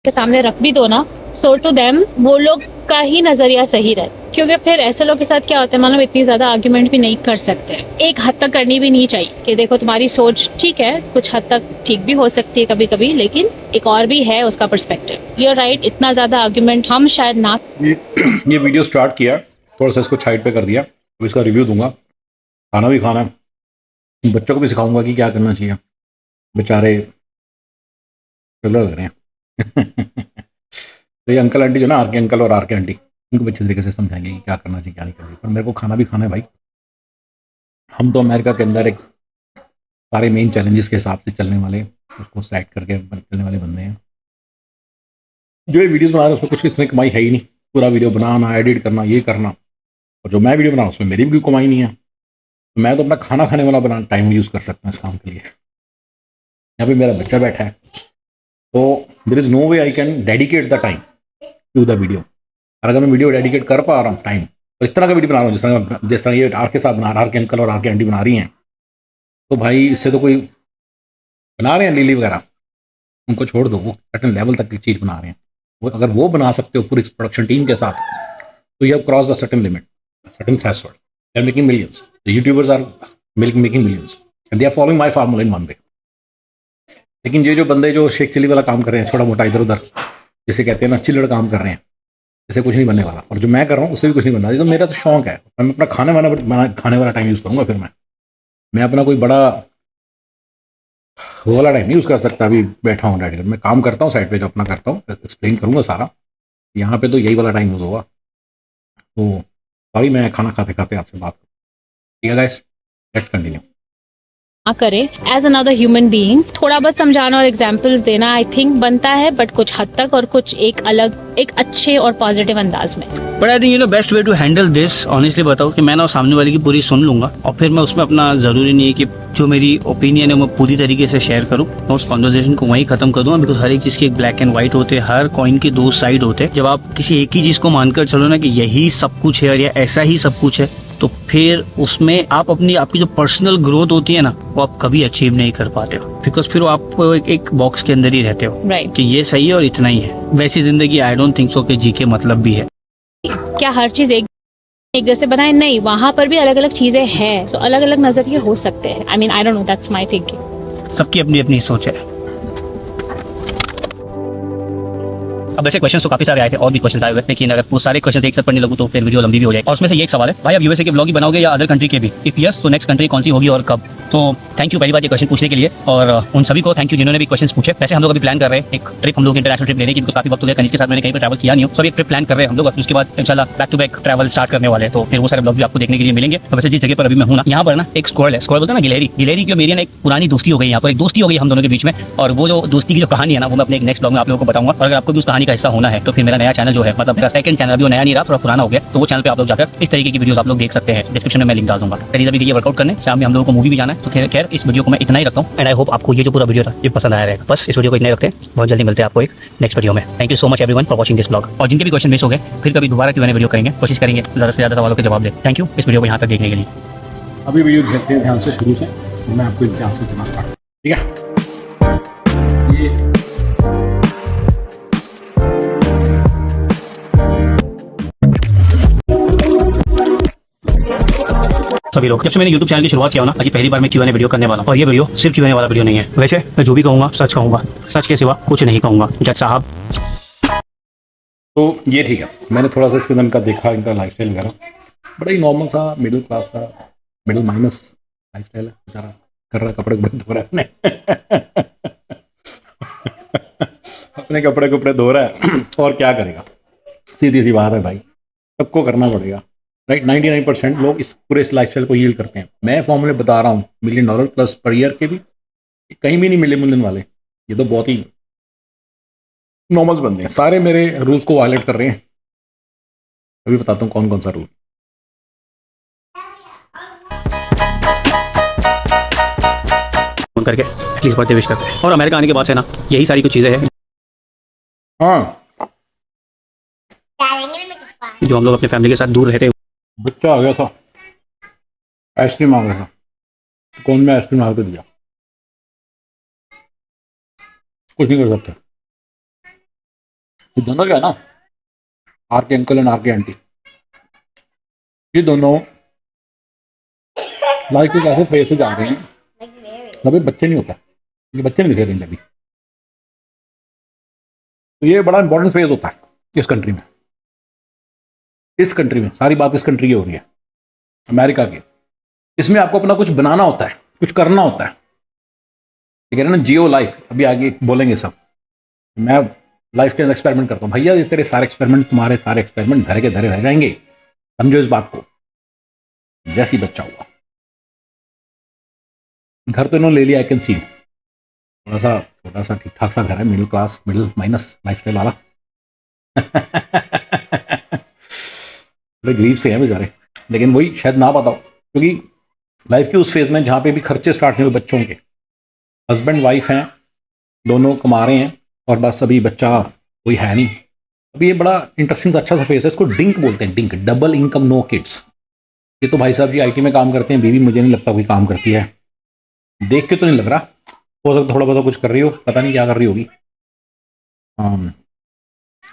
के सामने रख भी दो ना, सो टू देम वो लोग का ही नजरिया सही रहे, क्योंकि फिर ऐसे लोग के साथ क्या होता है, मानो इतनी ज्यादा आर्ग्यूमेंट भी नहीं कर सकते, एक हद तक करनी भी नहीं चाहिए कि देखो तुम्हारी सोच ठीक है, कुछ हद तक ठीक भी हो सकती है कभी कभी, लेकिन एक और भी है उसका पर्सपेक्टिव। यू आर राइट, इतना ज्यादा आर्ग्यूमेंट हम शायद ना। ये वीडियो स्टार्ट किया, थोड़ा सा इसको साइड पे कर दिया, अब इसका रिव्यू दूंगा। खाना भी खाना है, बच्चों को भी सिखाऊंगा कि क्या करना चाहिए। बेचारे ट्रिगर लग रहे हैं। तो ये अंकल आंटी जो ना, आर के अंकल और आर के आंटी, उनको अच्छे तरीके से समझाएंगे कि क्या करना चाहिए क्या नहीं करना चाहिए। पर मेरे को खाना भी खाना है भाई। हम तो अमेरिका के अंदर एक सारे मेन चैलेंजेस के हिसाब से चलने वाले, उसको सेट करके चलने वाले बंदे हैं। जो ये वीडियोस बना रहे हैं उसमें कुछ इतनी कमाई है ही नहीं। पूरा वीडियो बनाना, एडिट करना, ये करना, और जो मैं वीडियो बना रहा हूँ उसमें मेरी भी कोई कमाई नहीं है। तो मैं तो अपना खाना खाने वाला बना टाइम यूज़ कर सकता हूँ इस काम के लिए। यहाँ पे मेरा बच्चा बैठा है, तो there is no way I can dedicate the time to the video. और अगर मैं वीडियो डेडिकेट कर पा रहा हूँ टाइम, तो इस तरह का वीडियो बना रहा हूँ जिस तरह ये आर के साथ बना रहा, आर के अंकल और आर के आंटी बना रही हैं, तो भाई इससे तो कोई बना रहे हैं लीली वगैरह, उनको छोड़ दो, वो सर्टेन लेवल तक की चीज़ बना रहे हैं। वो अगर वो बना सकते हो पूरी प्रोडक्शन टीम के साथ, तो you have cross the certain limit, certain threshold, they are making millions, the YouTubers are making millions and they are following my formula in one way. लेकिन ये जो बंदे जो शेख चिली वाला काम कर रहे हैं, छोटा मोटा इधर उधर, जिसे कहते हैं ना चिल्लड़ काम कर रहे हैं, इससे कुछ नहीं बनने वाला। और जो मैं कर रहा हूँ उससे भी कुछ नहीं बनना। ये तो मेरा तो शौक है, मैं अपना खाने वाला टाइम यूज़ करूँगा। फिर मैं अपना कोई बड़ा वो वाला टाइम नहीं यूज़ कर सकता। अभी बैठा हूँ डैडी, मैं काम करता हूँ साइड पे, जो अपना करता हूँ एक्सप्लेन करूँगा सारा। यहाँ पे तो यही वाला टाइम यूज़ होगा। तो सॉरी, मैं खाना खाते खाते आपसे बात करूँ। ठीक है गाइस, लेट्स कंटिन्यू। ना करे एज अनदर ह्यूमन बीइंग, थोड़ा बहुत समझाना और एग्जांपल्स देना आई थिंक बनता है, बट कुछ हद तक, और कुछ एक अलग, एक अच्छे और पॉजिटिव अंदाज में। But I think best way to handle this, honestly बताओ कि मैं ना सामने वाले की पूरी सुन लूंगा, और फिर मैं उसमें अपना, जरूरी नहीं है कि जो मेरी ओपिनियन है वो पूरी तरीके से शेयर करूं, मैं उस कॉन्वर्सेशन को वहीं खत्म कर दूंगा। बिकॉज हर एक चीज के एक ब्लैक एंड व्हाइट होते हैं, हर कॉइन के दो साइड होते हैं। जब आप किसी एक ही चीज को मानकर चलो ना कि यही सब कुछ है और या ऐसा ही सब कुछ है, तो फिर उसमें आप आपकी जो पर्सनल ग्रोथ होती है ना, वो आप कभी अचीव नहीं कर पाते हो। बिकॉज फिर आप एक बॉक्स के अंदर ही रहते हो, राइट, कि ये सही है और इतना ही है। वैसी जिंदगी आई डोंट थिंक सो कि जी के मतलब भी है। क्या हर चीज एक जैसे बनाए? नहीं, वहां पर भी अलग अलग चीजें हैं, तो अलग अलग नजरिए हो सकते हैं। I mean I don't know, that's my thinking. सबकी अपनी अपनी सोच है। अब वैसे क्वेश्चन तो काफी सारे आए थे, और भी क्वेश्चन आए हुए, लेकिन अगर वो सारे क्वेश्चन एक साथ पढ़ने लगूं तो फिर वीडियो लंबी भी हो जाएगी। और उसमें से ये एक सवाल है, भाई आप यूएसए के ब्लॉग ही बनाओगे या अदर कंट्री के भी? इफ यस, तो नेक्स्ट कंट्री कौन सी होगी और कब? तो थैंक यू पहली बात ये क्वेश्चन पूछने के लिए, और उन सभी को थैंक यू जिन्होंने भी क्वेश्चन पूछे। वैसे हम लोग अभी प्लान कर रहे हैं एक ट्रिप, हम लोग इंटरनेशनल ट्रिप लेने की, बिकॉज काफी वक्त हो गया कनिष्क के साथ मैंने कहीं पर ट्रैवल किया नहीं हो। सो एक ट्रिप प्लान कर रहे हैं हम लोग, उसके बाद इंशाल्लाह back to back travel start करने वाले हैं। तो फिर वो सारे ब्लॉग भी आपको देखने के लिए मिलेंगे। तो वैसे जिस जगह पर अभी मैं हूँ ना, यहाँ पर ना एक स्क्वाड है, स्क्वाड बोलते हैं ना, गिलहरी की मेरी ना एक पुरानी दोस्ती हो गई, यहाँ पर एक दोस्ती हो गई हम दोनों के बीच में। और वो जो दोस्ती की जो कहानी है ना, वो मैं अपने एक नेक्स्ट ब्लॉग में आप लोगों को बताऊंगा। और अगर आपको भी उस कहानी का हिस्सा होना है, तो फिर मेरा नया चैनल जो है, मतलब मेरा सेकंड चैनल, अभी वो नया नहीं रहा, थोड़ा पुराना हो गया, तो वो चैनल पे आप लोग जाकर इस तरीके की वीडियोस आप लोग देख सकते हैं। डिस्क्रिप्शन में मैं लिंक डाल दूंगा। करीब अभी ये वर्कआउट करने, शाम में हम लोगों को मूवी भी जाना है। तो खैर इस वीडियो को मैं इतना ही रखता हूँ, एंड आई होप आपको ये जो पूरा वीडियो था ये पसंद आया रहेगा। बस इस वीडियो को इतना ही रखते हैं, बहुत जल्दी मिलते हैं आपको एक नेक्स्ट वीडियो में। Thank you so much everyone for watching this blog. और जिनके भी क्वेश्चन मिस हो गए, फिर कभी दोबारा Q&A वीडियो करेंगे, कोशिश करेंगे ज़्यादा से ज़्यादा सवालों के जवाब दें। थैंक यू इस वीडियो को यहाँ तक देखने के लिए। अभी वीडियो देखते हैं ध्यान से शुरू से, तो मैं आपको ध्यान से सुना पा, ठीक है? ये सभी लोग, जब से मैंने YouTube चैनल की शुरुआत किया ना, आज पहली बार मैं Q&A वीडियो करने वाला हूँ। और ये वीडियो सिर्फ Q&A वाला वीडियो नहीं है। वैसे मैं जो भी कहूँगा सच कहूँगा, सच के सिवा कुछ नहीं कहूँगा। जज साहब, तो ये ठीक है, मैंने थोड़ा सा इसके अंदर इनका देखा, इनका लाइफस्टाइल वगैरह बड़ा ही नॉर्मल सा, मिडिल क्लास सा, मिडिल माइनस लाइफस्टाइल है। बेचारा कर रहा है, कपड़े कपड़े धो रहा है अपने। अपने कपड़े कपड़े धो रहा है, और क्या करेगा? सीधी सी बात है भाई, सबको करना पड़ेगा, राइट? 99% लोग इस पूरे इस लाइफस्टाइल को यील्ड करते हैं। मैं फॉर्मूले बता रहा हूँ, $1 million प्लस पर ईयर के भी कहीं भी नहीं मिले मिलन वाले। ये तो बहुत ही नॉर्मल बंदे हैं, सारे मेरे रूल्स को वायलेट कर रहे हैं। अभी बताता हूँ कौन कौन सा रूल। फोन करके एटलीस्ट बर्थडे विश करते हैं। और अमेरिका आने के बाद से ना, यही सारी कुछ चीज़ें हैं हाँ, जो हम लोग अपने फैमिली के साथ दूर रहते हैं। बच्चा आ गया था, आइसक्रीम मांग रहा था, कौन में आइसक्रीम हार कर दिया, कुछ नहीं कर सकता। ये दोनों जो है ना, आर के अंकल एंड आर के आंटी, ये दोनों लाइफ के ऐसे फेज से जा रहे हैं अभी बच्चे नहीं होता, ये बच्चे नहीं दिखे अभी। तो ये बड़ा इंपॉर्टेंट फेज होता है इस कंट्री में। इस कंट्री में सारी बात इस कंट्री की हो रही है, अमेरिका की। इसमें आपको अपना कुछ बनाना होता है, कुछ करना होता है। ठीक है ना, जियो लाइफ, अभी आगे बोलेंगे सब। मैं लाइफ के अंदर एक्सपेरिमेंट करता हूँ भैया, ये तेरे सारे एक्सपेरिमेंट, तुम्हारे सारे एक्सपेरिमेंट धरे के धरे रह जाएंगे, समझो इस बात को। जैसी बच्चा हुआ, घर तो इन्होंने ले लिया, आई कैन सी, थोड़ा सा ठीक ठाक सा घर है, middle class, middle minus lifestyle वाला। बड़े गरीब से हैं बेचारे, लेकिन वही शायद ना पता हो, क्योंकि लाइफ के उस फेज में जहाँ पे भी खर्चे स्टार्ट हुए बच्चों के, हस्बैंड वाइफ हैं, दोनों कमा रहे हैं, और बस अभी बच्चा कोई है नहीं। अभी ये बड़ा इंटरेस्टिंग अच्छा सा फेज है, इसको डिंक बोलते हैं, DINK, double income no kids. ये तो भाई साहब जी आईटी में काम करते हैं, बीवी मुझे नहीं लगता कोई काम करती है, देख के तो नहीं लग रहा। हो सकता थोड़ा बहुत कुछ कर रही हो, पता नहीं क्या कर रही होगी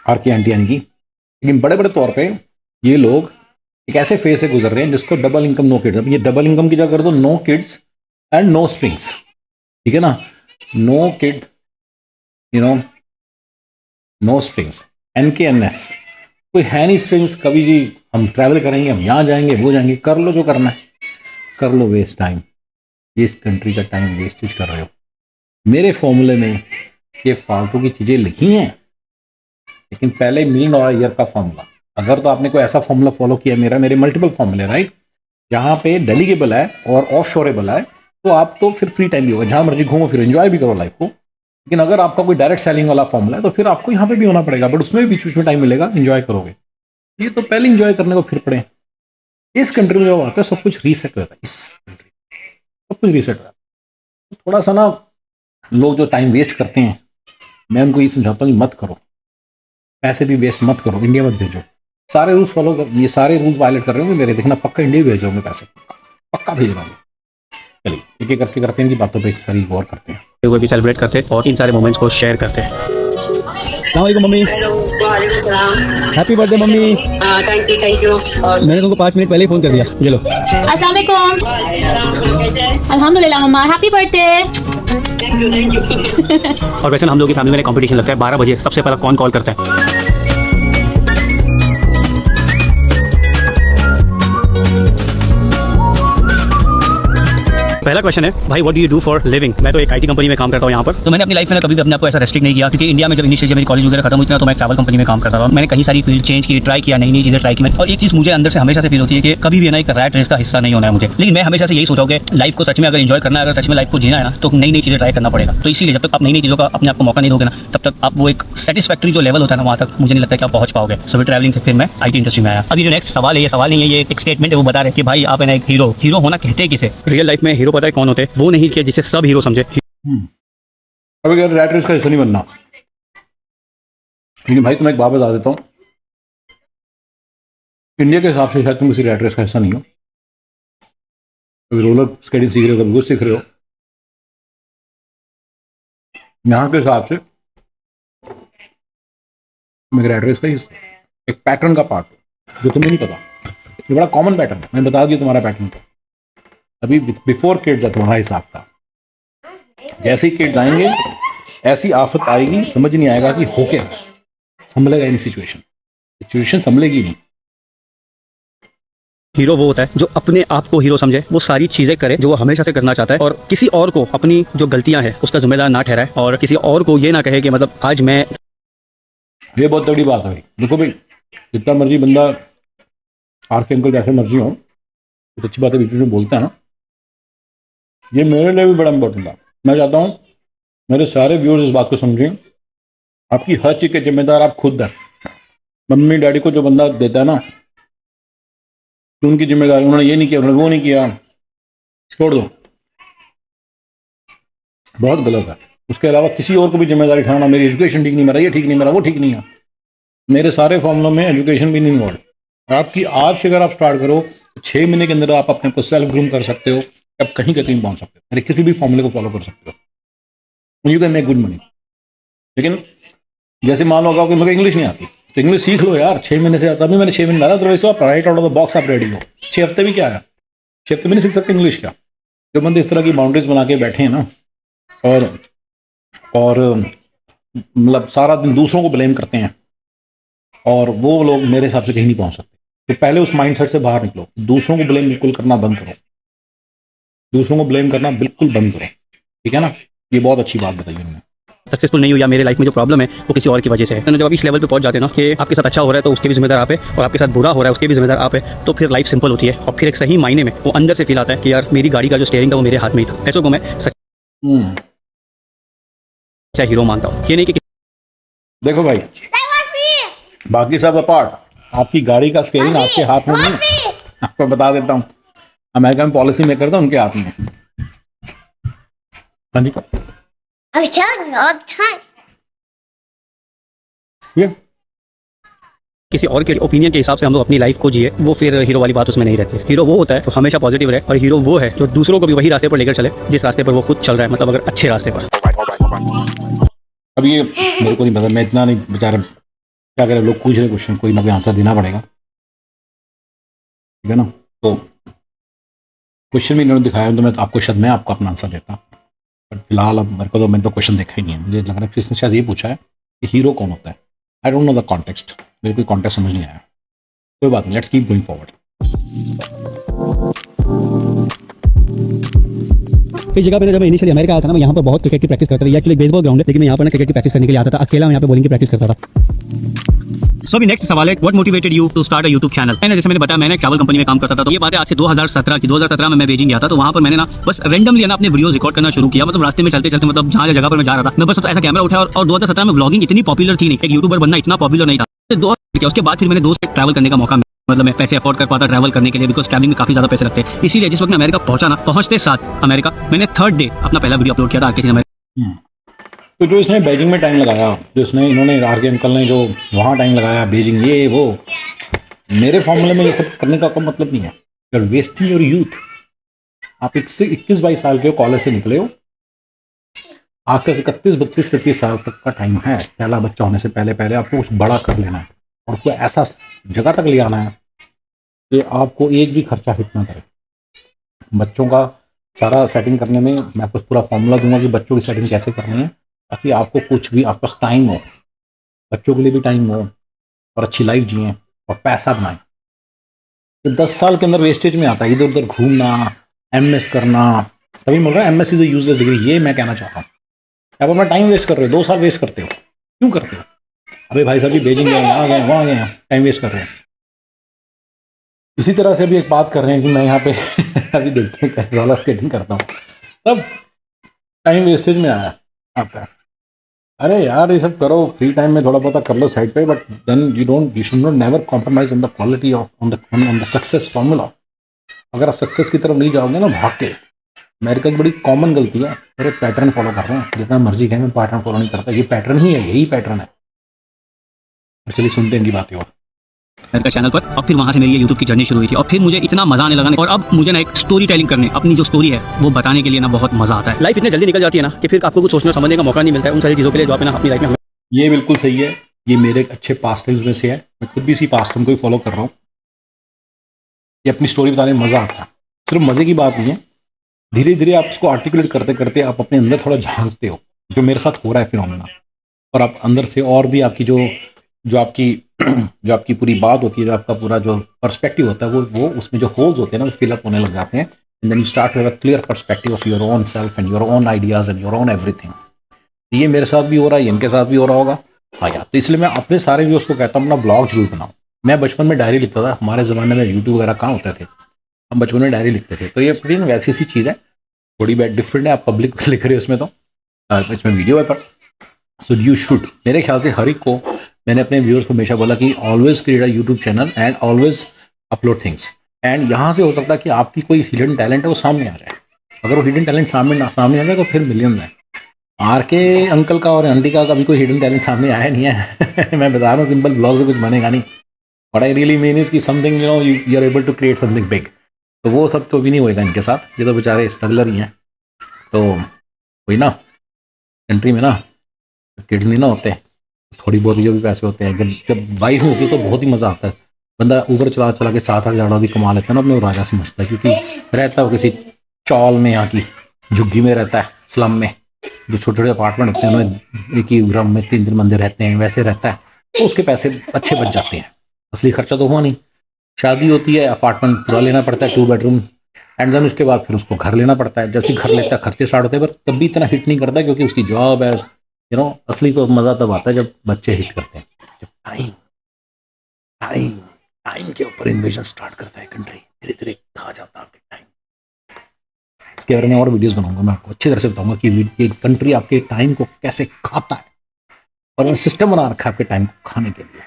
आर की आंटी की। लेकिन बड़े बड़े तौर पे ये लोग एक ऐसे फेज से गुजर रहे हैं जिसको डबल इनकम नो किड्स। अब ये डबल इनकम की जगह कर दो no kids and no strings, ठीक है ना, no kid, you know, no strings, NKNS, कोई है नहीं स्ट्रिंग्स। कभी जी हम ट्रैवल करेंगे, हम यहाँ जाएंगे, वो जाएंगे, कर लो जो करना है कर लो, वेस्ट टाइम, इस कंट्री का टाइम वेस्टेज कर रहे हो। मेरे फॉर्मूले में ये फालतू की चीज़ें लिखी हैं, लेकिन पहले $1 मिलियन ईयर का फॉर्मूला, अगर तो आपने कोई ऐसा फॉर्मूला फॉलो किया, मेरे मल्टीपल फॉर्मूले, राइट, जहाँ पे डेलीगेबल है और ऑफ शोरेबल है, तो आप तो फिर फ्री टाइम भी होगा, जहाँ मर्जी घूमो फिर एंजॉय भी करो लाइफ को। लेकिन अगर आपका कोई डायरेक्ट सेलिंग वाला फॉर्मूला है तो फिर आपको यहाँ पे भी होना पड़ेगा, बट उसमें भी बीच बीच में टाइम मिलेगा, एंजॉय करोगे। ये तो पहले एंजॉय करने को फिर पड़े। इस कंट्री में जब आता है सब कुछ रीसेट हो जाता है, इस कंट्री सब कुछ रीसेट हो जाता है। थोड़ा सा ना लोग जो टाइम वेस्ट करते हैं, मैं उनको ये समझाता हूँ कि मत करो, पैसे भी वेस्ट मत करो, इंडिया मत भेजो। सारे रूल्स फॉलो कर, ये सारे रूल्स वायलेट कर रहे होंगे मेरे, देखना पक्का इंडिया भेज रहे होंगे पैसे, पक्का भेज रहा हूँ। चलिए एक एक करके करते हैं, इनकी बातों पे सारी गौर करते हैं। को भी सेलिब्रेट करते हैं और इन सारे मोमेंट्स को शेयर करते हैं। अस्सलाम वालेकुम mummy. Happy birthday mummy. Thank you. मैंने तुमको 5 मिनट पहले ही फोन कर दिया, ये लो। अस्सलाम वालेकुम। अल्हम्दुलिल्लाह मम्मा, हैप्पी बर्थडे। और वैसे हम लोग की फैमिली में कंपटीशन लगता है, 12 बजे सबसे पहले कौन कॉल करता है। पहला क्वेश्चन है, भाई what do you do for living. मैं तो एक आईटी कंपनी में काम करता हूँ यहाँ पर। तो मैंने अपनी लाइफ में कभी भी अपने आपको ऐसा रेस्ट्रिक्ट नहीं किया, क्योंकि इंडिया में जब इनिशियल मेरी कॉलेज वगैरह खत्म हुई थी तो मैं ट्रैवल कंपनी में काम करता था। मैंने कहीं सारी फील्ड चेंज की, ट्राई किया, नई नई चीजें ट्राई की। और एक चीज मुझे अंदर से हमेशा से फील होती है कि कभी भी ना एक रैट रेस का हिस्सा नहीं होना है मुझे। लेकिन मैं हमेशा से यही सोचा कि लाइफ को सच में अगर एंजॉय करना है, अगर सच में लाइफ को जीना है ना, तो नई नई चीजें ट्राई करना पड़ेगा। तो इसीलिए जब तक आप नई नई चीजों का अपने आप को मौका नहीं दोगे ना, तब तक आप वो एक सेटिस्फैक्ट्री जो लेवल होता है ना, वहाँ तक मुझे नहीं लगता कि आप पहुंच पाओगे। सो ट्रैवलिंग से फिर मैं आईटी इंडस्ट्री में आया। अभी जो नेक्स्ट सवाल है, ये सवाल नहीं है, ये एक स्टेटमेंट है, वो बता रहे कि भाई आप है ना एक हीरो होना कहते हैं किसे। रियल लाइफ में हीरो पता है कौन होते हैं? वो नहीं कि जिसे सब हीरो समझे। अब अगर रैट रेस का हिस्सा नहीं बनना, लेकिन भाई तुम्हें एक बात बता देता हूँ, इंडिया के हिसाब से शायद तुम किसी रैट रेस का हिस्सा नहीं हो। कभी रोलर स्केटिंग सीख रहे हो, कभी कुछ सीख रहे हो, यहाँ के हिसाब से तुम एक रैट रेस का हिस्सा, एक पैटर्न का पार्ट हो जो तुम्हें नहीं पता। ये बड़ा कॉमन पैटर्न है, मैं बता दिया तुम्हारा पैटर्न को। अभी बिफोर किड्स है तुम्हारा हिसाब का, जैसे ही किड्स आएंगे ऐसी आफत आएगी, समझ नहीं आएगा कि हो क्या, संभलेगा नहीं, सिचुएशन संभलेगी नहीं। हीरो वो होता है जो अपने आप को हीरो समझे, वो सारी चीजें करे जो वो हमेशा से करना चाहता है, और किसी और को अपनी जो गलतियां हैं उसका जिम्मेदार ना ठहराए, और किसी और को ये ना कहे कि मतलब आज मैं। ये बहुत बड़ी बात है भाई। देखो भाई, जितना मर्जी बंदा आर के अंकल जैसे मर्जी हो, कुछ अच्छी बातें बीच में बोलता है ना, ये मेरे लिए भी बड़ा इंपॉर्टेंट है। मैं चाहता हूँ मेरे सारे व्यूअर्स इस बात को समझें, आपकी हर चीज़ के जिम्मेदार आप खुद हैं। मम्मी डैडी को जो बंदा देता है ना कि उनकी जिम्मेदारी, उन्होंने ये नहीं किया, उन्होंने वो नहीं किया, छोड़ दो, बहुत गलत है। उसके अलावा किसी और को भी जिम्मेदारी उठाना, मेरी एजुकेशन ठीक नहीं, मेरा ये ठीक नहीं, मेरा वो ठीक नहीं है, मेरे सारे फॉर्मूलों में एजुकेशन भी नहीं इन्वॉल्व। आपकी आज से अगर आप स्टार्ट करो तो 6 महीने के अंदर आप अपने को सेल्फ ग्रूम कर सकते हो, आप कहीं कहीं पहुंच सकते हो, मेरे किसी भी फॉर्मूले को फॉलो कर सकते हो, you can make good money. लेकिन जैसे मान लो अगर मेरे को इंग्लिश नहीं आती तो इंग्लिश सीख लो यार, 6 महीने से आता। अभी मैंने 6 महीने डाला, अदरवाइज आप right out of the box आप रेडी हो। 6 हफ्ते भी क्या है, 6 हफ्ते में नहीं सीख सकते इंग्लिश क्या। जो बंदे इस तरह की बाउंड्रीज बना के बैठे हैं ना, और मतलब सारा दिन दूसरों को ब्लेम करते हैं, और वो लोग मेरे हिसाब से कहीं नहीं पहुंच सकते। तो पहले उस माइंडसेट से बाहर निकलो, दूसरों को ब्लेम बिल्कुल करना बंद करो, दूसरों को ब्लेम करना बिल्कुल बंद करो, ठीक है ना। ये बहुत अच्छी बात बताई उन्होंने। सक्सेसफुल नहीं हुई या मेरे लाइफ में जो प्रॉब्लम है वो किसी और की वजह से है। तो जब आप इस लेवल पे पहुंच जाते हैं ना कि आपके साथ अच्छा हो रहा है तो उसके भी जिम्मेदार आप है, और आपके साथ बुरा हो रहा है उसके भी जिम्मेदार आप है, तो फिर लाइफ सिंपल होती है। और फिर एक सही मायने में वो अंदर से फील आता है कि यार मेरी गाड़ी का जो स्टीयरिंग था वो मेरे हाथ में ही था। ऐसों को मैं सच्चा हीरो मानता हूँ। ये नहीं कि देखो भाई, बाकी सब अपार्ट, आपकी गाड़ी का स्टीयरिंग आपके हाथ में नहीं। आपको बता देता हूँ, अमेरिका में पॉलिसी मेकर था, उनके हाथ में। हाँ जी, I was telling you all the time. ये किसी और के ओपिनियन के हिसाब से हम लोग अपनी लाइफ को जिए, वो फिर हीरो वाली बात उसमें नहीं रहती है। हीरो वो होता है जो हमेशा पॉजिटिव रहे, और हीरो वो है जो दूसरों को भी वही रास्ते पर लेकर चले जिस रास्ते पर वो खुद चल रहा है, मतलब अगर अच्छे रास्ते पर। अब ये मेरे को नहीं पता, मैं इतना नहीं, बेचारा क्या करें, लोग पूछ रहे क्वेश्चन, कोई ना कोई आंसर देना पड़ेगा, ठीक है ना। तो क्वेश्चन भी इन्होंने दिखाया तो मैं तो आपको शायद मैं आपको अपना आंसर देता, बट फिलहाल अब मैंने तो क्वेश्चन देखा ही नहीं है। मुझे लग रहा है किसने शायद ये पूछा है कि हीरो कौन होता है। I don't know the context, मेरे को कॉन्टेक्स्ट समझ नहीं आया। कोई बात नहीं, लेट्स कीप गोइंग फॉरवर्ड। इस जगह पे जब मैं इनिशियली अमेरिका आया था ना, मैं यहाँ पर बहुत क्रिकेट की प्रैक्टिस करता था। एक्चुअली बेसबॉल ग्राउंड है, लेकिन मैं यहाँ पर ना क्रिकेट की प्रैक्टिस करने के लिए आता था। अकेला मैं यहाँ पे बॉलिंग की प्रैक्टिस करता था। सो अभी नेक्स्ट सवाल है, what motivated you to start a YouTube channel. मैंने जैसे मैंने बताया, मैंने ट्रैवल कंपनी में काम करता था। तो ये बात है आज से 2017 की। 2017 में मैं बीजिंग गया था, तो वहाँ पर मैंने ना बस रैंडमली ना अपने वीडियोस रिकॉर्ड करना शुरू किया। मतलब रास्ते में चलते चलते, मतलब जहाँ जगह पर मैं जा रहा था, मैं बस ऐसा कैमरा उठाया। और 2017 में व्लॉगिंग इतनी पॉपुलर थी नहीं, एक यूट्यूबर बनना इतना पॉपुलर नहीं था। उसके बाद फिर मैंने दोस्त ट्रैवल करने का मौका, मतलब मैं पैसे अफोर्ड कर पाता ट्रैवल करने के लिए, बिकॉज ट्रैवलिंग में काफी ज्यादा पैसे लगते हैं। इसीलिए जिस वक्त मैं अमेरिका पहुंचा ना, पहुंचते साथ अमेरिका, मैंने 3rd डे अपना पहला वीडियो अपलोड किया था आरके सिनेमा। तो जो इसने बीजिंग में टाइम लगाया, जो इसने इन्होंने आर के अंकल ने जो वहाँ टाइम लगाया, बीजिंग ये वो, मेरे फॉर्मूले में ये सब करने का कोई मतलब नहीं है। You are wasting your youth. आप 21-22 साल के हो, कॉलेज से निकले हो, आपका 31-32-33 साल तक का टाइम है। पहला बच्चा होने से पहले पहले आपको कुछ बड़ा कर लेना है, और उसको ऐसा जगह तक ले आना है कि आपको एक भी खर्चा हिट ना करे। बच्चों का सारा सेटिंग करने में मैं आपको पूरा फॉर्मूला दूंगा कि बच्चों की सेटिंग कैसे करनी है, ताकि आपको कुछ भी, आपके पास टाइम हो, बच्चों के लिए भी टाइम हो, और अच्छी लाइफ जिए और पैसा बनाएं। तो 10 साल के अंदर वेस्टेज में आता है, इधर उधर घूमना, एमएस करना। तभी बोल रहा है MS is a useless degree, ये मैं कहना चाहता हूँ। आप अपना टाइम वेस्ट कर रहे हो, 2 साल वेस्ट करते हो, क्यों करते हो? अबे भाई साहब, बीजिंग गए, यहाँ गए, वहाँ गए, टाइम वेस्ट कर रहे हैं। इसी तरह से भी एक बात कर रहे हैं कि मैं यहाँ पे अभी देखते हैं रोलर स्केटिंग करता हूँ, तब टाइम वेस्टेज में आया आपका। अरे यार, ये सब करो, फ्री टाइम में थोड़ा बहुत कर लो साइड पे, but then you should not never compromise on the quality of on the success formula. अगर आप सक्सेस की तरफ नहीं जाओगे ना भाग के, अमेरिका की बड़ी कॉमन गलती है, अरे पैटर्न फॉलो कर रहे हैं, जितना मर्जी कहें मैं पैटर्न फॉलो नहीं करता। ये पैटर्न ही है, यही पैटर्न है। चलिए सुनते हैं इनकी बातें और। मेरे चैनल पर, और फिर वहाँ से मेरी ये यूट्यूब की जर्नी शुरू हुई थी। और फिर मुझे इतना मजा आने लगा, और अब मुझे ना एक स्टोरी टेलिंग करने, अपनी जो स्टोरी है वो बताने के लिए ना बहुत मजा आता है। लाइफ इतनी जल्दी निकल जाती है ना कि फिर आपको कुछ सोचने समझने का मौका नहीं मिलता है उन सारी चीज़ों के लिए जो आप ना अपनी लाइफ में। ये बिल्कुल सही है, ये मेरे एक अच्छे पास्ट टाइम्स में से है। मैं खुद भी इसी पास्ट टाइम को ही फॉलो कर रहा हूँ। ये अपनी स्टोरी बताने में मजा आता है। सिर्फ मजे की बात नहीं है, धीरे धीरे आप उसको आर्टिकुलेट करते करते आप अपने अंदर थोड़ा झांकते हो, जो मेरे साथ हो रहा है फिनोमेना। और आप अंदर से और भी आपकी जो आपकी पूरी बात होती है, जो आपका पूरा जो पर्सपेक्टिव होता है, वो उसमें जो होल्स होते हैं ना, वो फिलअप होने लग जाते हैं। And then you start to have a clear perspective of your own self and your own ideas and your own everything. ये मेरे साथ भी हो रहा है, इनके साथ भी हो रहा होगा। हाँ यार, तो इसलिए मैं अपने सारे व्यूअर्स को कहता हूँ अपना ब्लॉग जरूर बनाओ। मैं बचपन में डायरी लिखता था, हमारे ज़माने में यूट्यूब वगैरह कहाँ होते थे, हम बचपन में डायरी लिखते थे। तो ये प्लीज वैसी सी चीज़ है, थोड़ी बहुत डिफरेंट है। आप पब्लिक लिख रहे हो उसमें, तो इसमें वीडियो है, पर सो यू शुड, मेरे ख्याल से हर एक को, मैंने अपने व्यूअर्स को हमेशा बोला कि always create a YouTube channel and always upload things. And यहाँ से हो सकता है कि आपकी कोई हिडन टैलेंट है वो सामने आ जाए। अगर वो हिडन टैलेंट सामने आ जाए तो फिर मिलियन है। आर के अंकल का और आंटी का कभी कोई हिडन टैलेंट सामने आया नहीं है। मैं बता रहा हूँ, सिंपल ब्लॉग से कुछ बनेगा नहीं। But I really mean is कि something you are able to create something big. तो वो सब तो भी नहीं होएगा इनके साथ, ये तो बेचारे स्ट्रगलर ही हैं। तो वही ना, कंट्री में ना किड्स नहीं ना होते, थोड़ी बहुत जो भी पैसे होते हैं, जब जब वाइफ होती है तो बहुत ही मज़ा आता है। बंदा ऊबर चला चला के 7-8 हज़ार भी कमा लेता है ना, अपने राजा समझता है, क्योंकि रहता है वो किसी चौल में, यहाँ की झुग्गी में रहता है, स्लम में, जो छोटे छोटे अपार्टमेंट होते हैं उनमें एक ही ग्राम में 3 बंदे रहते हैं, वैसे रहता है, तो उसके पैसे अच्छे बच जाते हैं। असली खर्चा तो हुआ नहीं। शादी होती है, अपार्टमेंट पूरा लेना पड़ता है, 2 बेडरूम, एंड देन उसके बाद फिर उसको घर लेना पड़ता है। जैसे ही घर लेता है खर्चे स्टार्ट होते हैं, पर तब भी इतना हिट नहीं करता क्योंकि उसकी जॉब है। असली तो मज़ा तब आता है जब बच्चे हिट करते हैं, जब टाइम टाइम टाइम के ऊपर इन्वेजन स्टार्ट करता है कंट्री, धीरे धीरे खा जाता है आपके टाइम। इसके बारे में और वीडियोस बनाऊंगा, मैं आपको अच्छी तरह से बताऊंगा कि ये कंट्री आपके टाइम को कैसे खाता है, और सिस्टम बना रखा है आपके टाइम को खाने के लिए।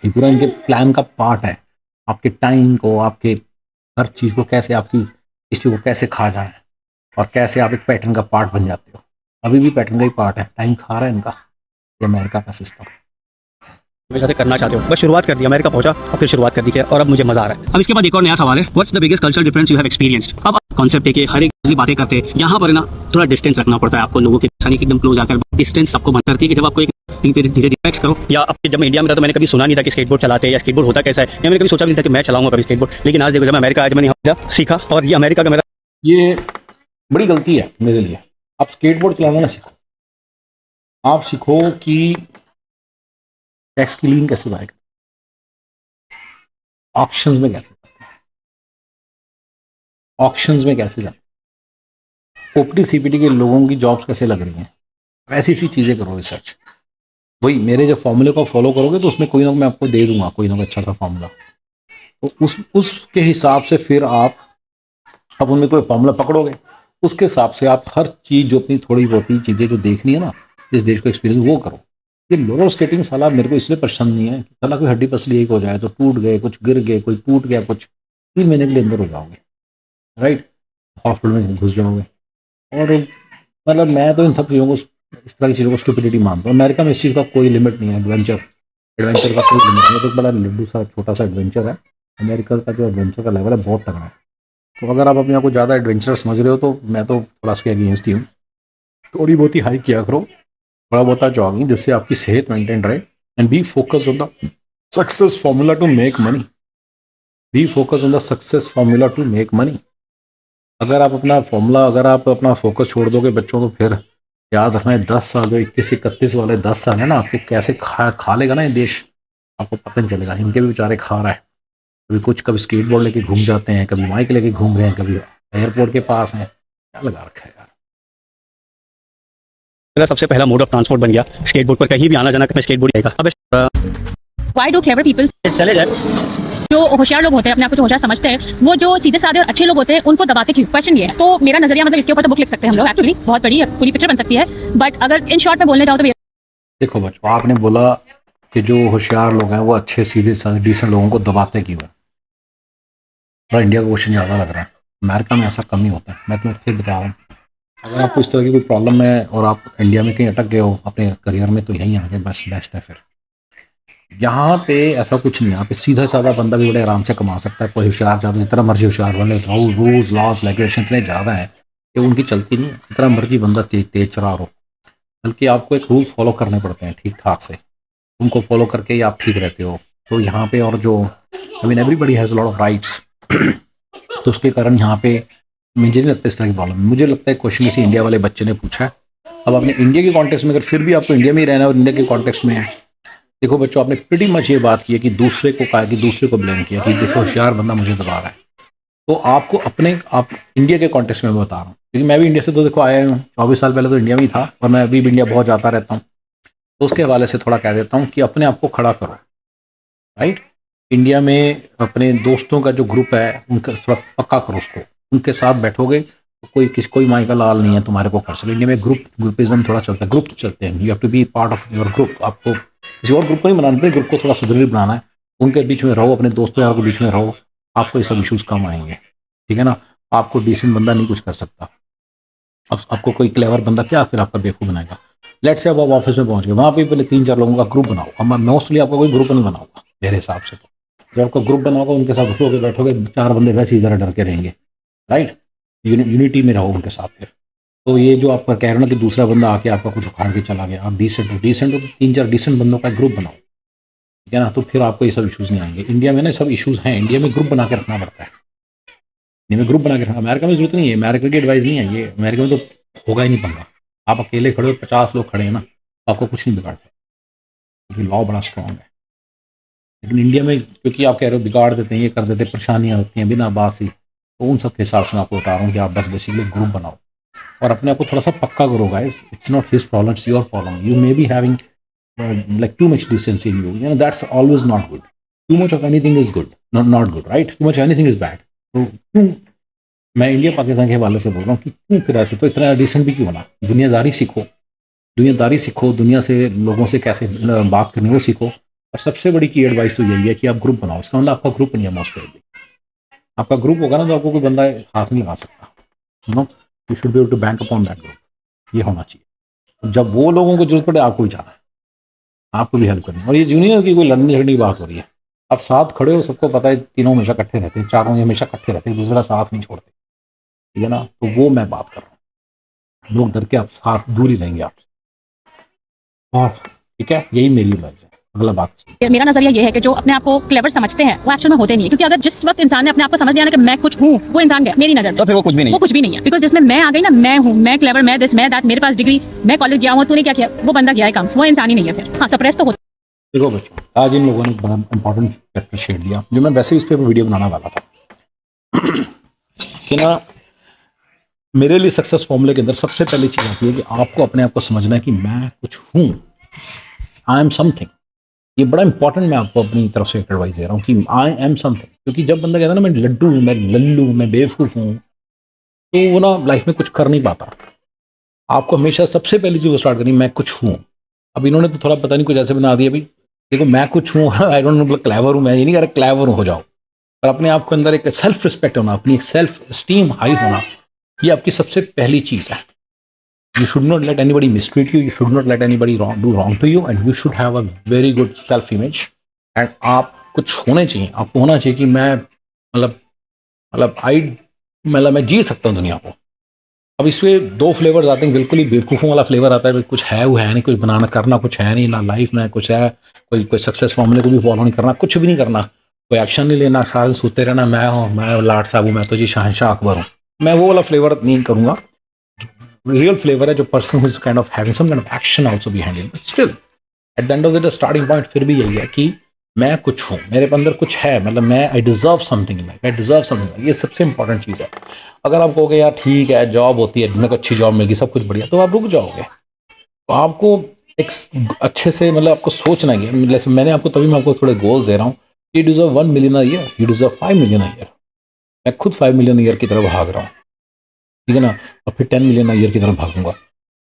ये पूरा इनके प्लान का पार्ट है, आपके टाइम को, आपके हर चीज़ को कैसे, आपकी इस चीज़ को कैसे खा जाए, और कैसे आप एक पैटर्न का पार्ट बन जाते हो। अभी भी पैटर्न का ही पार्ट है, टाइम खा रहा है इनका, ये अमेरिका का सिस्टम। हमेशा से करना चाहते हो, बस शुरुआत कर दी, अमेरिका पहुंचा और फिर शुरुआत कर दी है, और अब मुझे मजा आ रहा है। अब इसके बाद एक और नया सवाल है, what's the biggest cultural difference you have experienced. अब कॉन्सेप्ट है कि हर एक की बातें करते हैं, यहाँ पर ना थोड़ा डिस्टेंस रखना पड़ता है आपको, लोगों के साथ एकदम क्लोज आकर डिस्टेंस आपको बंद करती है कि जब आपको एक धीरे धीरे करो। या अब जब मैं इंडिया में था तो मैंने कभी सुना नहीं था कि स्केटबोर्ड चलाते हैं या स्केटबोर्ड होता कैसा है, या मैंने कभी सोचा भी नहीं था कि मैं चलाऊंगा कभी स्केटबोर्ड। लेकिन आज देखो, जब मैं अमेरिका आया, मैंने यहाँ सीखा, और ये अमेरिका का मेरा ये बड़ी गलती है मेरे लिए। आप स्केटबोर्ड चलाना ना सीखो, आप सीखो कि टैक्स की लीन कैसे बाय करते, ऑप्शंस में कैसे जाते हैं, ऑप्शंस में कैसे जाते हैं, ओपीटी सीपीटी के लोगों की जॉब्स कैसे लग रही हैं, वैसी सी चीज़ें करो रिसर्च। वही मेरे जब फॉर्मूले को फॉलो करोगे तो उसमें कोई ना मैं आपको दे दूंगा, कोई ना कोई अच्छा सा फॉर्मूला, तो उसके हिसाब से फिर आप उनमें कोई फॉर्मूला पकड़ोगे, उसके हिसाब से आप हर चीज़ जो अपनी थोड़ी बहुत चीज़ें जो देखनी है ना, इस देश को एक्सपीरियंस, वो करो। ये रोलर स्केटिंग साला मेरे को इसलिए पसंद नहीं है, साला कोई हड्डी पसली एक हो जाए तो टूट गए, कुछ गिर गए, कोई टूट गया, कुछ 3 महीने के लिए अंदर हो जाओगे, राइट, हॉस्पिटल में घुस जाओगे। और मतलब मैं तो इन सब चीज़ों को, इस तरह की चीज़ों को स्टुपिडिटी मानता हूँ। अमेरिका में इस चीज़ का कोई लिमिट नहीं है, एडवेंचर का कोई लिमिट नहीं है। तो बड़ा लड्डू सा छोटा सा एडवेंचर है, अमेरिका का जो एडवेंचर का लेवल है बहुत तगड़ा है। तो अगर आप अपने आप को ज़्यादा एडवेंचर समझ रहे हो तो मैं तो थोड़ा उसके अगेंस्ट ही हूँ। थोड़ी बहुत ही हाइक किया करो, थोड़ा बहुत जॉगिंग, जिससे आपकी सेहत मेंटेन रहे, and be focus on the success formula to make money. Be focus on the success formula to make money. अगर आप अपना फोकस छोड़ दोगे बच्चों, तो फिर याद रखना है 10 साल, जो 21-31 वाले 10 साल है ना, आपको कैसे खा लेगा ना ये देश, आपको पता नहीं चलेगा। इनके भी बेचारे खा रहा है, कभी स्केटबोर्ड लेके घूम जाते हैं, कभी माइक लेके घूम रहे हैं, कभी एयरपोर्ट के पास हैं, क्या लगा रखा है यार। मेरा सबसे पहला मोड ऑफ ट्रांसपोर्ट बन गया स्केटबोर्ड पर, कहीं भी आना जाना मैं स्केटबोर्ड रहेगा। अब Why do clever people, चले जाए, जो होशियार लोग होते हैं, अपने आप को जो होशियार समझते हैं, वो जो सीधे साधे और अच्छे लोग होते हैं, उनको दबाते क्यों? क्वेश्चन ये है। तो मेरा नजरिया, मतलब इसके ऊपर तो बुक लिख सकते हैं हम लोग, एक्चुअली बहुत बड़ी है, पूरी पिक्चर बन सकती है, बट अगर इन शॉर्ट में बोलने जाओ तो देखो बच्चों, आपने बोला कि जो होशियार लोग हैं वो अच्छे सीधे साधे डिसेंट लोगों को दबाते क्यों है। थोड़ा इंडिया का क्वेश्चन ज़्यादा लग रहा है, अमेरिका में ऐसा कम ही होता है। मैं तुम्हें फिर बता रहा हूँ, अगर आपको इस तरह की कोई प्रॉब्लम है और आप इंडिया में कहीं अटक गए हो अपने करियर में, तो यहीं आके बस बेस्ट है। फिर यहाँ पे ऐसा कुछ नहीं है, यहाँ पे सीधा साधा बंदा भी बड़े आराम से कमा सकता है। कोई होशियार ज़्यादा, जितना मर्जी होशियार वाले, रूल्स लॉस रेगुलेशन इतने ज़्यादा है कि उनकी चलती नहीं है। जितना मर्जी बंदा तेज चला रहो, बल्कि आपको एक रूल फॉलो करने पड़ते हैं ठीक ठाक से, उनको फॉलो करके ही आप ठीक रहते हो। तो यहाँ पे, और जो I mean everybody has lot of rights, तो उसके कारण यहाँ पे मुझे नहीं लगता इस तरह की प्रॉब्लम। मुझे लगता है क्वेश्चन किसी इंडिया वाले बच्चे ने पूछा है। अब अपने इंडिया के कॉन्टेक्स्ट में, अगर फिर भी आपको इंडिया में ही रहना है और इंडिया के कॉन्टेक्स्ट में है, देखो बच्चों, आपने प्रीटी मच ये बात की है कि दूसरे को कहा, कि दूसरे को ब्लेम किया कि देखो होशियार बंदा मुझे दबा रहा है। तो आपको आप इंडिया के कॉन्टेक्स्ट में बता रहा हूँ, क्योंकि मैं भी इंडिया से तो देखो आया हूँ, 24 साल पहले तो इंडिया में ही था, और मैं अभी भी इंडिया बहुत जाता रहता हूँ। तो उसके हवाले से थोड़ा कह देता हूँ कि अपने आप को खड़ा करो, राइट। इंडिया में अपने दोस्तों का जो ग्रुप है उनका थोड़ा पक्का करो उसको, उनके साथ बैठोगे तो कोई माई का लाल नहीं है तुम्हारे को कर सके। इंडिया में ग्रुपिज्म थोड़ा चलता है, ग्रुप चलते हैं, you have to be part of your group. आपको किसी और ग्रुप को नहीं बनाना, ग्रुप को थोड़ा सुदृढ़ बनाना है, उनके बीच में रहो, अपने दोस्तों यार के बीच में रहो, आपको ये सब इशूज़ कम आएंगे, ठीक है ना। आपको डिसेंट बंदा नहीं कुछ कर सकता, अब आपको कोई क्लेवर बंदा क्या फिर आपका बेवकूफ़ बनाएगा। लेट्स से अब आप ऑफिस में पहुंच गए, वहाँ पे पहले 3-4 लोगों का ग्रुप बनाओ। अब मैं मोस्टली आपको कोई ग्रुप नहीं बनाऊंगा मेरे हिसाब से, तो जब आपको ग्रुप बनाओगे उनके साथ उठोगे बैठोगे, 4 बंदे वैसे ही ज़रा डर के रहेंगे, राइट। यूनिटी में रहो उनके साथ। फिर तो ये जो आप कह रहे हो ना कि दूसरा बंदा आके आपका कुछ उखाड़ के चला गया, आप डिसेंट हो तो 3-4 डिसेंट बंदों का ग्रुप बनाओ, ठीक है ना, तो फिर आपको ये सब इश्यूज़ नहीं आएंगे। इंडिया में ना सब इश्यूज़ हैं, इंडिया में ग्रुप बना के रखना पड़ता है, इंडिया में ग्रुप बना के रखना। अमेरिका में ज़रूरत नहीं है, अमेरिका की एडवाइस नहीं है ये, अमेरिका में तो होगा ही नहीं पंगा। आप अकेले खड़े हो, 50 लोग खड़े हैं ना, तो आपको कुछ नहीं बिगाड़ सकते, क्योंकि लॉ बड़ा स्ट्रॉन्ग है। लेकिन इंडिया में क्योंकि आप कह रहे हो बिगाड़ देते हैं, ये कर देते हैं, परेशानियाँ होती हैं बिना बात ही, तो उन सब के हिसाब से मैं आपको बता रहा हूँ कि आप बस बेसिकली ग्रुप बनाओ और अपने आप को थोड़ा सा पक्का करो guys. It's not his problem, it's your problem. You may be having like too much decency in you, you know, that's always not good. Too much of anything is good, not good, right? Too much of anything is bad. तो क्यों, मैं India Pakistan के हवाले से बोल रहा हूँ कि क्यों फिर ऐसे, तो इतना डिसेंट भी क्यों बना। दुनियादारी सीखो, दुनियादारी सीखो, दुनिया से लोगों से कैसे बात करनी वो सीखो। और सबसे बड़ी की एडवाइस तो यही है कि आप ग्रुप बनाओ। इसका मतलब आपका ग्रुप नहीं है, मोस्ट प्रोबेबली आपका ग्रुप होगा ना तो आपको कोई बंदा हाथ नहीं लगा सकता। You know, you should be able to bank upon that group, ये होना चाहिए। जब वो लोगों को जरूरत पड़े आपको ही जाना है, आपको भी हेल्प करनी है। और ये जूनियर की कोई लड़ने झगड़ने की बात हो रही है, आप साथ खड़े हो, सबको पता है तीनों हमेशा इकट्ठे रहते हैं, चारों हमेशा इकट्ठे रहते हैं, दूसरे का साथ नहीं छोड़ते, ठीक है ना। तो वो मैं बात कर रहा हूँ, लोग डर के आप साथ दूर ही रहेंगे आपसे। और ठीक है, यही मेरी एडवाइस है। अगला बात मेरा नजरिया ये है कि जो अपने आप को क्लेवर समझते हैं वो एक्चुअल में होते नहीं है, क्योंकि अगर जिस वक्त इंसान ने अपने आप को समझ लिया ना कि मैं कुछ हूँ, वो इंसान गया मेरी नजर में, तो फिर वो कुछ भी नहीं वो कुछ भी नहीं है। बिकॉज जिसमें मैं आ गई ना, मैं हूँ, मैं क्लेवर, मैं दिस, मैं दैट, मेरे पास डिग्री, मैं कॉलेज गया हूँ, तूने क्या किया, वो बंदा गया है काम, वो इंसान ही नहीं है फिर। हाँ, सप्रेस तो होता देखो बच्चों, आज इन लोगों ने बड़ा इंपॉर्टेंट फैक्टर शेयर दिया जो मैं वैसे ही इस पर वीडियो बनाने वाला था कि ना, मेरे लिए सक्सेस फॉर्मूले के अंदर सबसे पहली चीज़ आती है कि आपको अपने आप को समझना है कि मैं कुछ हूँ, आई एम समथिंग। ये बड़ा इंपॉर्टेंट, मैं आपको अपनी तरफ से एडवाइस दे रहा हूँ कि आई एम समथिंग। क्योंकि जब बंदा कहता है ना मैं लड्डू हूँ, मैं लल्लू, मैं बेवकूफ़ हूँ, तो वो ना लाइफ में कुछ कर नहीं पाता। आपको हमेशा सबसे पहली चीज़ वो स्टार्ट करनी, मैं कुछ हूँ। अब इन्होंने तो थोड़ा पता नहीं कुछ ऐसे बना दिया, भाई देखो मैं कुछ हूँ, आई डोंट नो क्लेवर हूँ, मैं ये नहीं कह रहा क्लेवर हो जाओ, पर अपने आप के अंदर एक सेल्फ रिस्पेक्ट होना, अपनी एक सेल्फ स्टीम हाई होना, ये आपकी सबसे पहली चीज़ है। You should not let anybody mistreat you. You should not let anybody do wrong to you, and you should have a very good self image. And आप कुछ होने चाहिए, आपको होना चाहिए कि मैं मतलब मैं जी सकता हूँ दुनिया को। अब इसमें दो फ्लेवर्स आते हैं, बिल्कुल ही बेवकूफ़ों वाला फ्लेवर आता है, कुछ है वो है नहीं, कुछ बनाना करना कुछ है नहीं, ना लाइफ में कुछ है, कोई सक्सेस फॉर्मूले को भी फॉलो नहीं करना, कुछ भी नहीं करना, कोई एक्शन नहीं लेना, साल सोते रहना मैं लाट साहब हूँ, मैं तो जी शहंशाह अकबर हूँ। मैं वो वाला फ्लेवर नहीं करूँगा। रियल फ्लेवर है जो person who is kind of having some kind of action also behind it, but still at the end of the starting point फिर भी यही है कि मैं कुछ हूँ, मेरे अंदर कुछ है, मतलब मैं आई deserve something in life, I deserve something. ये सबसे इंपॉर्टेंट चीज़ है। अगर आप कहोगे यार ठीक है जॉब होती है, मेरे को अच्छी जॉब मिल गई, सब कुछ बढ़िया, तो आप रुक जाओगे। तो आपको एक अच्छे से मतलब आपको सोचना है। जैसे मैंने आपको तभी मैं आपको थोड़े गोल्स दे रहा हूँ। You deserve 1 million a year, you deserve 5 million a year. मैं खुद 5 मिलियन ईयर की तरफ भाग रहा हूँ, ठीक है ना, और फिर 10 मिलियन ईयर की तरफ भागूंगा।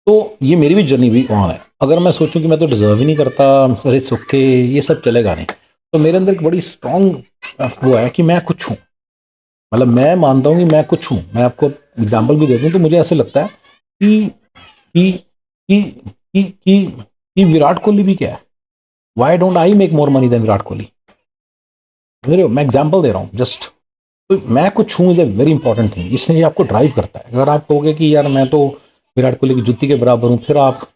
तो ये मेरी भी जर्नी भी ऑन है। अगर मैं सोचूं कि मैं तो डिजर्व ही नहीं करता, अरे सुखे, ये सब चलेगा नहीं। तो मेरे अंदर एक बड़ी स्ट्रॉन्ग वो है कि मैं कुछ हूँ, मतलब मैं मानता हूँ कि मैं कुछ हूँ। मैं आपको एग्जाम्पल भी देता हूँ। तो मुझे ऐसे लगता है कि कि विराट कोहली भी क्या है, why don't I make more money than Virat Kohli. मैं एग्जाम्पल दे रहा हूँ जस्ट। तो मैं कुछ हूँ is a very important thing, इसलिए ये आपको ड्राइव करता है। अगर आप कहोगे कि यार मैं तो विराट कोहली की जुत्ती के बराबर हूँ, फिर आप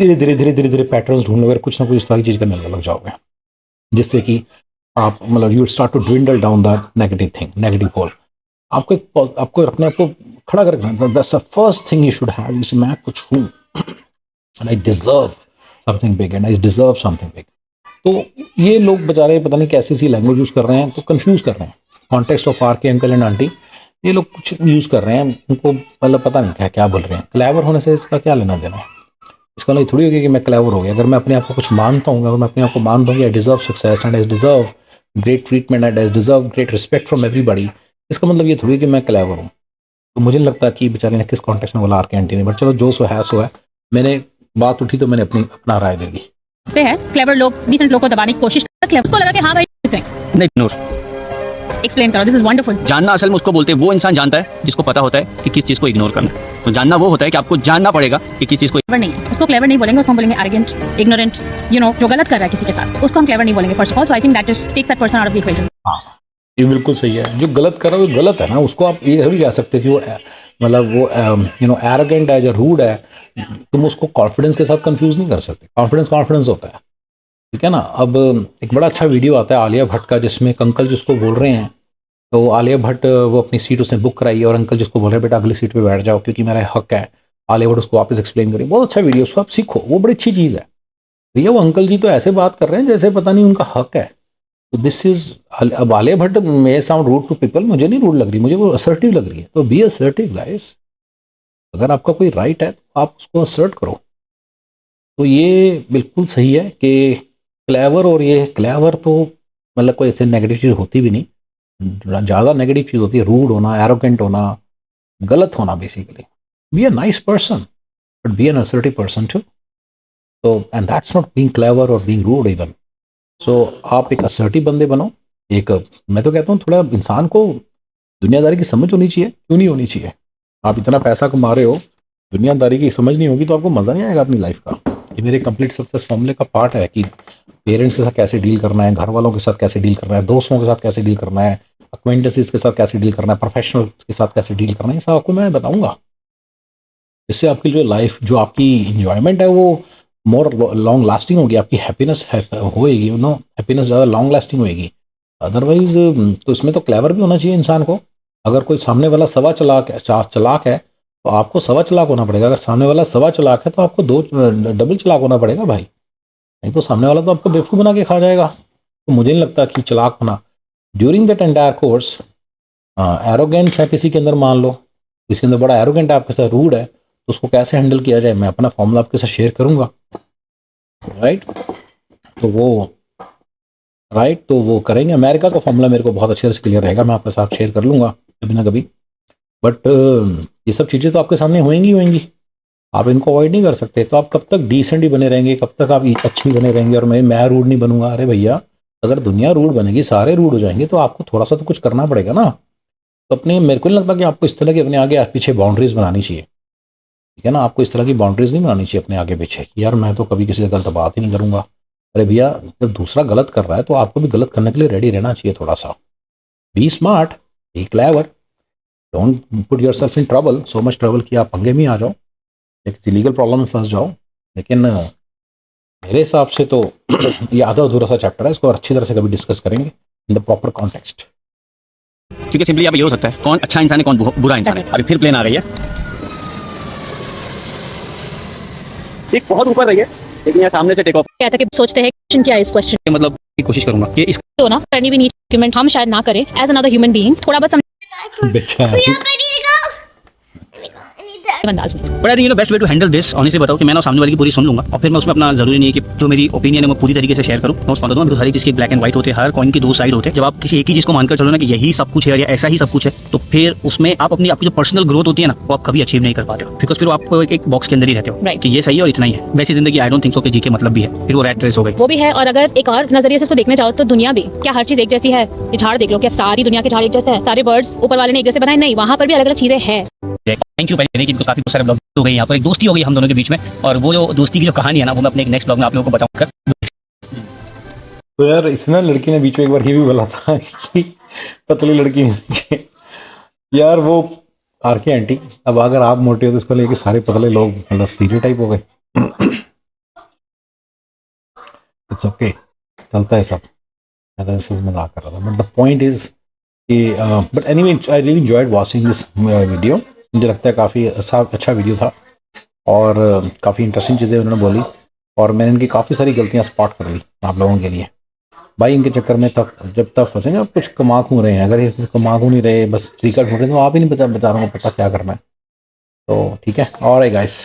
धीरे धीरे पैटर्न्स ढूंढने वगैरह कुछ ना कुछ सारी चीज़ करने लग जाओगे, जिससे कि आप मतलब you start to dwindle down the negative thing, negative hole. आपको अपने आप को खड़ा कर रखना। That's the first thing you should have, इस मैं कुछ हूँ and I deserve something big, and I deserve something big. तो ये लोग बेचारे पता नहीं कैसी सी लैंग्वेज यूज़ कर रहे हैं, तो कंफ्यूज कर रहे हैं। कॉन्टेक्स्ट ऑफ आर के अंकल एंड आंटी, ये लोग कुछ यूज़ कर रहे हैं, उनको मतलब पता नहीं क्या क्या बोल रहे हैं। क्लेवर होने से इसका क्या लेना देना है? इसका मतलब थोड़ी होगी कि मैं क्लेवर हो गया। अगर मैं अपने आप को कुछ मानता हूँ, अगर मैं अपने आप को मानता हूँ कि I deserve success and I deserve great treatment and I deserve great respect from everybody, इसका मतलब ये थोड़ी कि मैं क्लेवर हूँ। तो मुझे नहीं लगता कि बेचारे ने किस कॉन्टेक्स्ट में बोला आर के आंटी ने, बट चलो जो सो है। मैंने बात उठी तो मैंने अपना राय दे दी। है क्लेवर लोग डिसेंट लोग को दबाने की कोशिश करते हैं, उसको लगा कि हाँ भाई नहीं इग्नोर एक्सप्लेन करो, दिस इज वंडरफुल। जानना असल में उसको बोलते हैं, वो इंसान जानता है जिसको पता होता है कि किस चीज़ को इग्नोर करना है। तो जानना वो होता है कि आपको जानना पड़ेगा कि किस चीज़ को क्लेवर नहीं है, उसको क्लेवर नहीं बोलेंगे, उसको हम बोलेंगे एरोगेंट, इग्नोरेंट, यू नो, जो गलत कर रहा है किसी के साथ, उसको हम क्लेवर नहीं बोलेंगे first of all. So I think that is takes that person out of the equation. हाँ, ये बिल्कुल सही है। जो गलत कर रहा है वो गलत है ना, उसको आप ये नहीं कह सकते कि वो मतलब वो एरोगेंट है, जो रूड है, तुम उसको कॉन्फिडेंस के साथ कंफ्यूज नहीं कर सकते। कॉन्फिडेंस कॉन्फिडेंस होता है, ठीक है ना। अब एक बड़ा अच्छा वीडियो आता है आलिया भट्ट का, जिसमें एक अंकल जिसको बोल रहे हैं, तो आलिया भट्ट वो अपनी सीट उसने बुक कराई है और अंकल जिसको बोल रहे हैं बेटा अगली सीट पे बैठ जाओ क्योंकि मेरा हक है, आलिया भट्ट उसको वापस एक्सप्लेन करी। बहुत अच्छा वीडियो, उसको आप सीखो, वो बड़ी अच्छी चीज़ है। भैया वो अंकल जी तो ऐसे बात कर रहे हैं जैसे पता नहीं उनका हक है। तो दिस इज, अब Alia Bhatt may sound rude to people, मुझे नहीं रूड लग रही, मुझे वो असर्टिव लग रही है। तो बी असर्टिव गाइस, अगर आपका कोई राइट है तो आप उसको असर्ट करो। तो ये बिल्कुल सही है कि क्लेवर, और ये क्लेवर तो मतलब कोई ऐसे नेगेटिव चीज़ होती भी नहीं, ज़्यादा नेगेटिव चीज़ होती है रूड होना, एरोगेंट होना, गलत होना। Basically be a nice person but be an assertive person too. तो and that's not being clever और बीइंग रूड इवन। सो आप एक असर्टिव बंदे बनो। एक, मैं तो कहता हूँ थोड़ा इंसान को दुनियादारी की समझ होनी चाहिए। क्यों नहीं होनी चाहिए? आप इतना पैसा कमा रहे हो, दुनियादारी की समझ नहीं होगी तो आपको मज़ा नहीं आएगा अपनी लाइफ का। ये मेरे कंप्लीट सक्सेस फॉर्मूले का पार्ट है कि पेरेंट्स के साथ कैसे डील करना है, घर वालों के साथ कैसे डील करना है, दोस्तों के साथ कैसे डील करना है, अक्वेंटेंसेस के साथ कैसे डील करना है, प्रोफेशनल के साथ कैसे डील करना है, ये सब आपको मैं बताऊंगा। इससे आपकी जो लाइफ, जो आपकी इंजॉयमेंट है वो मोर लॉन्ग लास्टिंग होगी, आपकी हैप्पीनेस होएगी, यू नो, हैप्पीनेस ज़्यादा लॉन्ग लास्टिंग होएगी। अदरवाइज तो इसमें तो क्लेवर भी होना चाहिए इंसान को। अगर कोई सामने वाला सवा चलाक है तो आपको सवा चलाक होना पड़ेगा। अगर सामने वाला सवा चलाक है तो आपको दो डबल चलाक होना पड़ेगा भाई, नहीं तो सामने वाला तो आपको बेवकूफ़ बना के खा जाएगा। तो मुझे नहीं लगता कि चलाक होना during that entire course. Arrogance है किसी के अंदर, मान लो किसी के अंदर बड़ा एरोगेंट है, आपके साथ रूड है, तो उसको कैसे हैंडल किया जाए, मैं अपना फॉर्मूला आपके साथ शेयर करूंगा। राइट, तो वो करेंगे। अमेरिका का फॉर्मूला मेरे को बहुत अच्छे से क्लियर रहेगा, मैं आपके साथ शेयर कर लूंगा कभी ना कभी। बट ये सब चीज़ें तो आपके सामने होएंगी, आप इनको अवॉइड नहीं कर सकते। तो आप कब तक डिसेंट ही बने रहेंगे, कब तक आप अच्छी बने रहेंगे और मैं रूड नहीं बनूंगा? अरे भैया, अगर दुनिया रूड बनेगी, सारे रूड हो जाएंगे, तो आपको थोड़ा सा तो कुछ करना पड़ेगा ना। तो अपने, मेरे को नहीं लगता कि आपको इस तरह की अपने आगे पीछे बाउंड्रीज बनानी चाहिए, ठीक है ना। आपको इस तरह की बाउंड्रीज नहीं बनानी चाहिए अपने आगे पीछे कि यार मैं तो कभी किसी से गलत बात ही नहीं करूंगा। अरे भैया, जब दूसरा गलत कर रहा है तो आपको भी गलत करने के लिए रेडी रहना चाहिए थोड़ा सा। Be smart, be clever, don't put yourself in trouble, so much trouble कि आप पंगे में आ जाओ, एक लीगल प्रॉब्लम में फंस जाओ। लेकिन मेरे हिसाब से तो ये आधा अधूरा सा चैप्टर है, इसको अच्छी तरह से कभी डिस्कस करेंगे इन द प्रॉपर कॉन्टेक्स्ट। क्योंकि सिंपली यहाँ पे ये हो सकता है कौन अच्छा इंसान है कौन बुरा इंसान है। अभी फिर प्लेन आ रही है, एक बहुत ऊपर रही है लेकिन यहाँ सामने से टेक ऑफ क्या था कि सोचते हैं क्वेश्चन क्या है इस क्वेश्चन के मतलब की कोशिश करूंगा कि इस तो ना करनी भी नहीं डॉक्यूमेंट हम शायद ना करें एज अनदर ह्यूमन बीइंग, थोड़ा बस बेचारी। अंदाज में। But I think best way to handle this, honestly बताओ कि मैं ना सामने वाले की पूरी सुन लूंगा और फिर मैं उसमें अपना, जरूरी नहीं है कि जो मेरी ओपिनियन है मैं पूरी तरीके से शेयर करूं, मैं उस बता दूंगा। बिकॉज हर चीज़ की ब्लैक एंड व्हाइट होते हैं, हर कॉइन के दो साइड होते हैं। जब आप किसी एक ही चीज़ को मानकर चलो ना कि यही सब कुछ है या ऐसा ही सब कुछ है, तो फिर उसमें आप अपनी आपकी जो पर्सनल ग्रोथ होती है ना, वो आप कभी अचीव नहीं कर पाते हो। बिकॉज फिर आप एक बॉक्स के अंदर ही रहते हो Right. कि ये सही है और इतना ही है। वैसी जिंदगी आई डोंट थिंक सो कि जी के मतलब भी है, फिर वो रैट रेस हो गई। वो भी है। और अगर एक और नजरिए से इसको देखने जाओ तो दुनिया भी, क्या हर चीज एक जैसी है? ये झाड़ देख लो, क्या सारी दुनिया के झाड़ एक जैसे हैं? सारे बर्ड्स ऊपर वाले ने एक जैसे बनाए? नहीं, वहाँ पर भी अलग अलग चीजें हैं। थैंक यू पहले कि काफी सारे ब्लॉग हो गए, यहाँ पर एक दोस्ती हो गई हम दोनों के बीच में, और वो जो दोस्ती की जो कहानी है ना, वो मैं अपने एक नेक्स्ट ब्लॉग में आप लोगों को बताऊंगा। तो यार इसने, लड़की ने बीच में एक बार ये भी बोला था कि पतली लड़की नीचे, यार वो आर के आंटी, अब अगर आप मोटे हो तो इसको लेके सारे पतले लोग मतलब स्टीरियोटाइप हो गए। इट्स ओके, चलता है सब। मैं तो ऐसे मजाक कर रहा था, बट द पॉइंट इज कि but anyway I really enjoyed watching this video. मुझे लगता है काफ़ी अच्छा वीडियो था और काफ़ी इंटरेस्टिंग चीज़ें उन्होंने बोली और मैंने इनकी काफ़ी सारी गलतियां स्पॉट कर ली आप लोगों के लिए। भाई इनके चक्कर में जब तक फंसेंगे, आप कुछ कमा क्यों रहे हैं? अगर ये कुछ कमा क्यों नहीं रहे, बस तरीका ढूंढ रहे, तो आप ही नहीं बता रहा हूँ पता क्या करना है। तो ठीक है, और गाइस